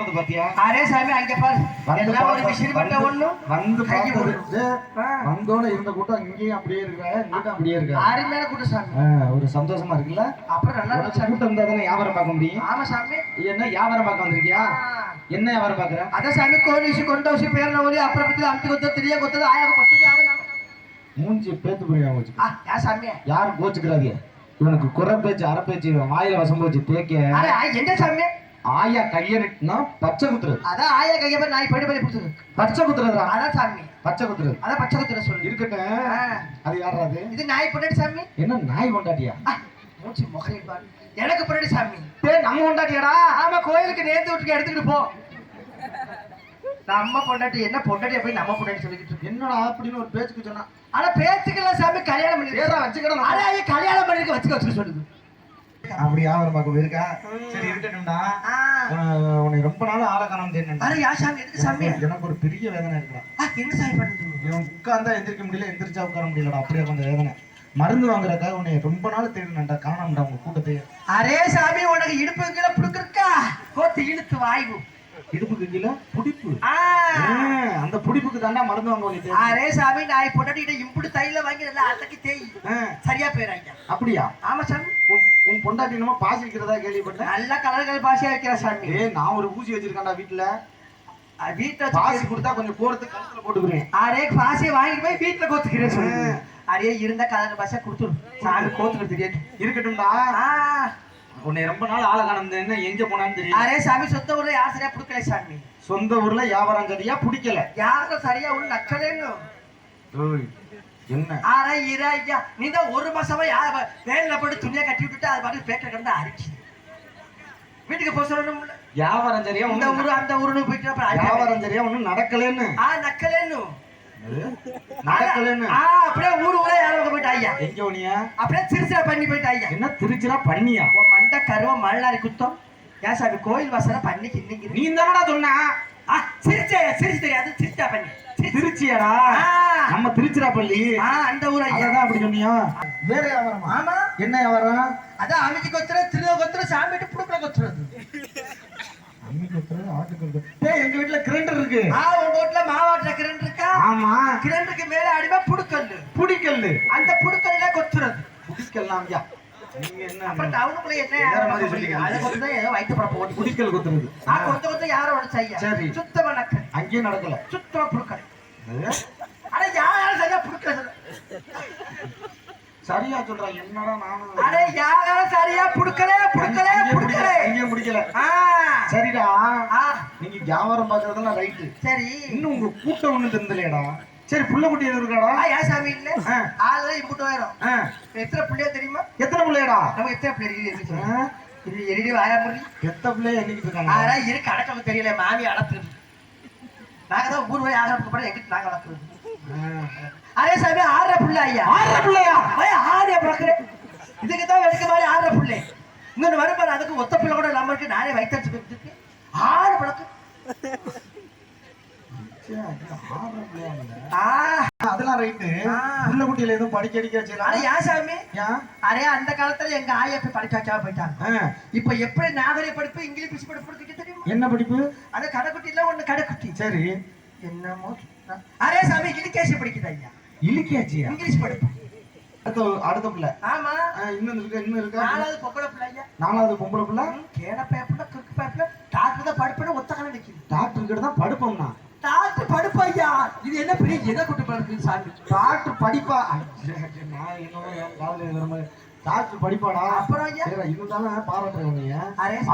கூட்டத்தை பாத்தியா? அரே சாமி அங்க பாரு. எல்லாம் ஒரு மிஷின் பண்ண ஒண்ணு வந்து பார்த்தது. வந்தோட இருந்த கூட்டம் இங்கேயும் அப்படியே இருக்கா, இங்கேயும் அப்படியே இருக்கா. அருமையான கூட்டம் சாமி. ஒரு சந்தோஷமா இருக்குல்ல? அப்புறம் நல்லா இருக்கு. கூட்டம் இருந்தா தானே வியாபாரம் பார்க்க முடியும். ஆமா சாமி. என்ன வியாபாரம் பார்க்க வந்திருக்கியா? என்ன வியாபாரம் பார்க்கற? அத சாமி கோனிஷி கொண்டோசி பேர்ல ஓடி அப்புறம் பத்தி அம்தி கொத்த தெரிய கொத்தது ஆயாக கொத்திக்கு ஆவனா. மூஞ்சி பேத்து புரியாம வச்சு. யா சாமி. யாரும் கோச்சுக்கிறாதீங்க. இவனுக்கு குறை பேச்சு அரை பேச்சு வாயில வசம் போச்சு தேக்க. அரே என்ன சாமி? ஆயா கைய நிட்டுனா பச்சை குத்துறது. அதான் ஆயா கைய பாரு நாய் படி படி புடிச்சது. பச்சை குத்துறதா? அதான் சாமி. பச்சை குத்துறது. அதான் பச்சை குத்துற சொல்லு. இருக்கட்டும். அது யாரா அது? இது நாய் பொண்டாட்டி சாமி. என்ன நாய் பொண்டாட்டியா? மூச்சி முகரை பாரு. எனக்கு பொண்டாட்டி சாமி. டேய் நம்ம பொண்டாட்டியாடா? ஆமா கோயிலுக்கு நேத்து விட்டுக்கு எடுத்துக்கிட்டு போ. நம்ம பொண்டாட்டி என்ன பொண்டாட்டியா போய் நம்ம பொண்டாட்டி சொல்லிக்கிட்டு என்னடா அப்படின்னு ஒரு பேச்சுக்கு சொன்னா. ஆனா பேச்சுக்கெல்லாம் சாமி கல்யாணம் பண்ணி ஏறா வச்சுக்கடா. அரே கல்யாணம் பண்ணிக்க வச்சுக்க சொல்லுது. அப்படி வியாபாரம் பார்க்க போயிருக்கா? சரி இருக்கட்டும்டா. உன்னை ரொம்ப நாள் ஆள காணாம தேடினேன். அரே யா சாமி எதுக்கு சாமி? எனக்கு ஒரு பெரிய வேதனை இருக்குடா. என்ன சாமி பண்ணுது? இவன் உட்கார்ந்தா எந்திரிக்க முடியல, எந்திரிச்சா உட்கார முடியலடா. அப்படியே கொஞ்சம் வேதனை. மருந்து வாங்குறதுக்காக உன்னை ரொம்ப நாள் தேடினேன்டா, காணாமடா உங்க கூட்டத்தை. அரே சாமி உனக்கு இடுப்பு கீழே புடுக்கா கோத்து இழுத்து வாய்வு. இடுப்புக்கு கீழே புடிப்பு. அந்த புடிப்புக்கு தாண்டா மருந்து வாங்க வேண்டியது. அரே சாமி நான் பொண்டாட்டிட்ட இம்புடு தைல வாங்கி நல்லா அடக்கி தேய் சரியா போயிறாங்க. அப்படியா? ஆமா சாமி. உன் பொண்டாட்டி என்னமோ பாசி வைக்கிறதா கேள்விப்பட்டேன். நல்லா கலர் கலர் பாசியா வைக்கிறா சாமி. நான் ஒரு ஊசி வச்சிருக்கேன்டா வீட்டுல. வீட்டுல பாசி கொடுத்தா கொஞ்சம் போறதுக்கு கழுத்துல போட்டுக்கிறேன். அரே பாசியை வாங்கிட்டு போய் வீட்டுல கோத்துக்கிறேன் சொல்லு. அரே இருந்த கலர் பாசியா கொடுத்துரு சாமி கோத்துக்கிறது தெரியாது. இருக்கட்டும்டா. உன்னை ரொம்ப நாள் ஆள காணாம என்ன எங்க போனான்னு தெரியும். அரே சாமி சொந்த ஊர்ல யார் சரியா புடிக்கல சாமி. சொந்த ஊர்ல வியாபாரம் சரியா பிடிக்கல. யாரும் சரியா ஒண்ணு நக்கலேன்னு. என்ன அரே ஐயா நீ தான் ஒரு மாசமா வேலையில போட்டு துணியா கட்டி விட்டுட்டு அது பாட்டு பேட்டை கண்டு அரிச்சு வீட்டுக்கு போக சொல்லணும். வியாபாரம் சரியா இந்த ஊரு அந்த ஊருன்னு போயிட்டு வியாபாரம் சரியா ஒண்ணும் நடக்கலன்னு. நக்கலேன்னு நடக்கலன்னு. அப்படியே ஊரு ஊரே யாரும் போயிட்டு ஐயா. எங்க போனியா? அப்படியே திருச்சிரா பண்ணி போயிட்டு ஐயா. என்ன திருச்சிரா பண்ணியா? மண்ட கருவ மல்லாரி குத்தம். ஏன் சாமி கோயில் வாசல பண்ணிக்கு இன்னைக்கு நீ தானடா சொன்னா? சிரிச்சு தெரியாது திருச்சிரா பண்ணி. திருச்சியாடா? நம்ம திருச்சிராப்பள்ளி. அந்த ஊர் ஐயா தான் அப்படி சொன்னியா? வேற வியாபாரம்? ஆமா. என்ன வியாபாரம்? அதான் அமிக்கி கொத்துற திருவ கொத்துற சாமிட்டு புடுக்குற கொத்துறது. அம்மிக்கு கொத்துறது ஆட்டுக்கு. டேய் எங்க வீட்ல கிரைண்டர் இருக்கு. உங்க வீட்ல மாவாட்டுற கிரைண்டர் இருக்கா? ஆமா. கிரைண்டருக்கு மேல அடிமா புடுக்கல்லு. புடிக்கல்லு. அந்த புடுக்கல்ல கொத்துறது. புடிக்கலாம் ஐயா. நீங்க என்ன அப்ப டவுனுக்குள்ள என்ன வேற மாதிரி சொல்றீங்க? அத கொத்து தான் ஏதோ வயித்து பட போட்டு புடிக்கல் கொத்துறது. கொஞ்சம் யாரோ ஒன்னு செய்ய. சரி. சுத்தமா நக்க. அங்கேயே நடக்கல. சுத்தமா புடுக்கல். அட யாரால சரியா புடுக்கல. சரியா சொல்றா என்னடா நானும். அட யாரால சரியா புடுக்கல. இங்கே முடிக்கல. சரிடா. நீங்க வியாபாரம் பாக்குறதெல்லாம் ரைட்டு. சரி. இன்னும் உங்க கூட்டம் ஒண்ணு தெரிந்தலையடா. சரி புள்ள குட்டி எதுவும் இருக்காடா? ஏன் சாமி இல்ல. ஆளெல்லாம் இம்புட்டு வரும். எத்தனை பிள்ளையா தெரியுமா? எத்தனை பிள்ளையடா? நம்ம எத்தனை பிள்ளை இருக்கு? இது எரிடி வாயா முடி. எத்தனை பிள்ளைய எண்ணிக்கிட்டு இருக்காங்க? இருக்கு அடக்கம் தெரியல. மாமி அடக்குறது. நாங்க தான் ஊர் போய் ஆகிறதுக்கு கூட எங்கிட்டு நாங்க அடக்குறது. அரே சாமி 6 பிள்ளை ஐயா. 6 பிள்ளையா? 6 பிறக்கிறேன். இதுக்கு தான் வெடுக்க மாதிரி 6 பிள்ளை. இன்னொன்று வரும்போது அதுக்கு ஒத்த பிள்ளை கூட இல்லாம இருக்கு. நானே வயிற்று இருக்கு 6 பிறகு. அதெல்லாம் ரைட்டு. புள்ள குட்டியில எதுவும் படிக்க அடிக்க வச்சிருக்காங்க. ஏன் சாமி? அரே அந்த காலத்துல எங்க ஆயா போய் படிக்க வச்சாம போயிட்டாங்க. இப்ப எப்படி நாகரிக படிப்பு இங்கிலீஷ் படிப்பு தெரியுமா? என்ன படிப்பு? அது கடைக்குட்டி இல்ல ஒண்ணு கடைக்குட்டி. சரி என்னமோ. அரே சாமி இலிகேசி படிக்குது ஐயா. இலிகேசியா? இங்கிலீஷ் படிப்பு. அடுத்த பிள்ளை. ஆமா. இன்னும் இருக்கா? 4வது பொம்பளை பிள்ளை ஐயா. 4வது பொம்பளை பிள்ளை. கேட பேப்பர்ல கிறுக்கு பேப்பர்ல டாக்டர் தான் படிப்புன்னு ஒத்த கலை நிக்குது. டாக்டர் கிட்ட தான் படிப்போம்னா. டாக்டர் படிப்பா ஐயா. இது என்ன பெரிய எதை கூட்டு படுக்கு சாமி? டாக்டர் படிப்பா. நான் என்னமோ டாக்டர் படிப்பாடா. அப்புறம் ஐயா இருந்தாலும் பாராட்டுறேன் நீ.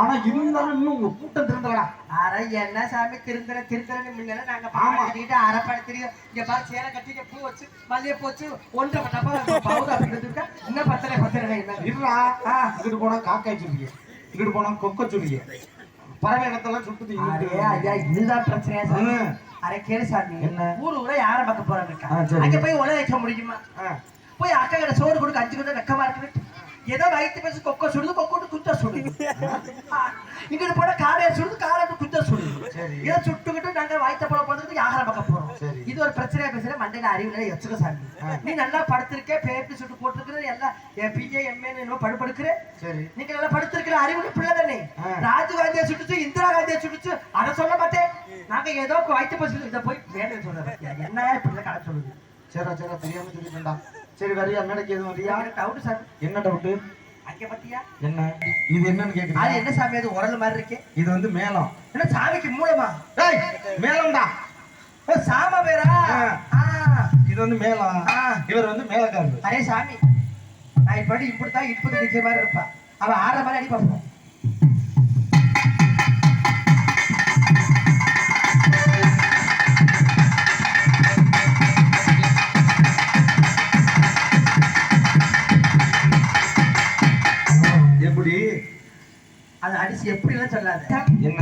ஆனா இருந்தாலும் இன்னும் உங்க கூட்டம் திருந்தலடா. அரை என்ன சாமி திருந்தலன்னு முன்னால நாங்க பாக்கிட்டு அரைப்பட தெரியும். இங்க பாரு சேலை கட்டிக்க பூ வச்சு மல்லிகை போச்சு 1.5 டப்பா பவுடர் அப்படின்றதுக்கா இன்னும் பத்தனை என்ன இருடா. இங்கிட்டு போனா காக்காய் சொல்லிய, இங்கிட்டு போனா கொக்க சொல்லிய, பறவை இடத்தெல்லாம் சுட்டுது. ஐயா இதுதான் பிரச்சனையா சாமி. அரை கேளு சாமி. என்ன ஊரா யாரை பார்க்க போறாங்க? அங்க போய் உலக வைக்க முடியுமா? போய் அக்கா கிட்ட சோறு கொடுக்க 5 கொண்டு வெக்கமா இருக்கு. ஏதோ வயிற்று பேசு கொக்க சுடுது, கொக்கோட்டு குத்த சுடுது. இங்கிட்டு போனா காலையை சுடுது, காலை குத்த சுடுது. ஏதோ சுட்டுக்கிட்டு நாங்க வயிற்ற போல போறதுக்கு யாரை பார்க்க போறோம்? சரி. இது ஒரு பிரச்சனையா பேசுற மண்டையில அறிவுல எச்சுக்க சாமி. நீ நல்லா படுத்திருக்க, பேப்பர் சுட்டு போட்டுருக்கிற, எல்லாம் பிஏ எம்ஏன்னு என்னமோ படுக்கிற. சரி. நீங்க நல்லா படுத்திருக்கிற அறிவுள்ள பிள்ளை தானே. ராஜீவ் காந்தியை சுட்டுச்சு, இந்திரா காந்தியை சுட்டுச்சு, அதை சொல்ல மாட்டேன். நாங்க ஏதோ வைத்து பசங்க இதை போய் வேணும் சொல்றேன். என்ன இப்படி கடை சொல்லுது. சரி தெரியாம சொல்லிட்டா. சரி வரியா மேடைக்கு எதுவும் வரியா? Doubt sir. என்ன டவுட்டு? அங்க பத்தியா என்ன இது என்னன்னு கேக்குறீங்க? அது என்ன சாமி? அது உரல் மாதிரி இருக்கே. இது வந்து மேளம். என்ன சாமிக்கு மூலமா? டேய் மேளம்டா. ஓ சாம பேரா? இது வந்து மேளம். இவர் வந்து மேளக்காரர். அரே சாமி, நான் இப்படி இப்படித்தான் இப்படி நிச்சய மாதிரி இருப்பா. அவன் ஆற மாதிரி அடி பார்ப்போம். எப்படி? அது அடிச்சு எப்படி எல்லாம் சொல்லாது. என்ன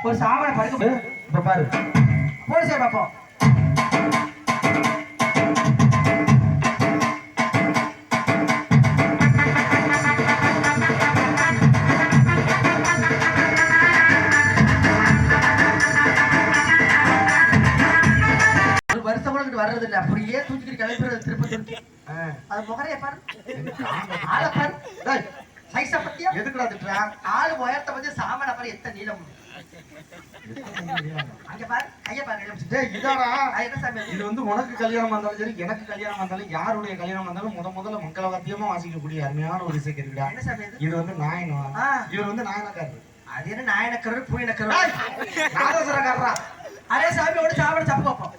ஒரு சாமனை படுக்க இப்ப பாரு. போடு சார் பார்ப்போம். ஒரு வருஷம் கூட இங்கிட்டு வர்றது இல்லை. அப்படியே தூக்கிட்டு கிளம்புறது திருப்பி. அது முகரைய பாரு, ஆளை பாரு. டேய் சைஸை பத்தியா? எதுக்குடா திட்டுறா? ஆளு உயரத்தை பத்தி சாமனை பாரு எத்தனை நீளம். அங்க பாரு, கைய பாரு. டேய் இதாடா. என்ன சாமி? இது வந்து உனக்கு கல்யாணம் வந்தாலும் சரி, எனக்கு கல்யாணம் வந்தாலும், யாருடைய கல்யாணம் வந்தாலும் முதல்ல மங்களவாத்தியமா வாசிக்கக்கூடிய அருமையான ஒரு இசை கருவிடா. என்ன சாமி இது? இது வந்து நாயனம். இவர் வந்து நாயனக்காரர். அது என்ன நாயனக்கரர் பூயனக்கரர்? நாதஸ்வரக்காரரா? அரே சாமியோட சாவட சப்பு பார்ப்போம்.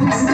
Thank you.